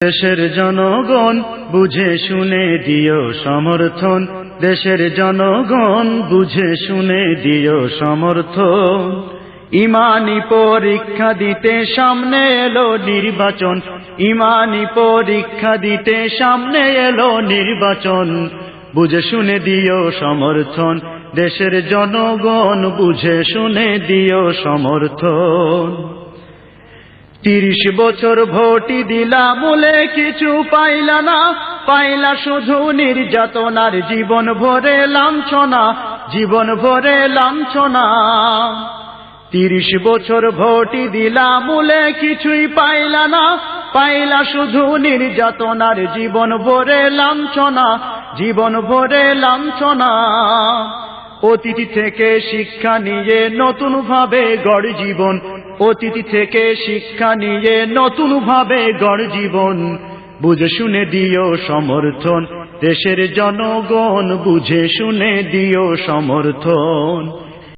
দেশের জনগণ বুঝে শুনে দিও সমর্থন, দেশের জনগণ বুঝে শুনে দিও সমর্থন। ইমানি পরীক্ষা দিতে সামনে এলো নির্বাচন, ইমানি পরীক্ষা দিতে সামনে এলো নির্বাচন। বুঝে শুনে দিও সমর্থন, দেশের জনগণ বুঝে শুনে দিও সমর্থন। 30 বছর ভোটই দিলা বলে কিছু পাইলা না, পাইলা শুধু নির্যাতনার জীবন ভরে লাঞ্ছনা, জীবন ভরে লাঞ্ছনা। 30 বছর ভোটই দিলা বলে কিছুই পাইলা না, পাইলা শুধু নির্যাতনার জীবন ভরে লাঞ্ছনা, জীবন ভরে লাঞ্ছনা। অতীত থেকে শিক্ষা নিয়ে নতুন ভাবে গড় জীবন, অতীত থেকে শিক্ষা নিয়ে নতুন ভাবে গড় জীবন। বুঝে শুনে দিও সমর্থন, দেশের জনগণ বুঝে শুনে দিও সমর্থন।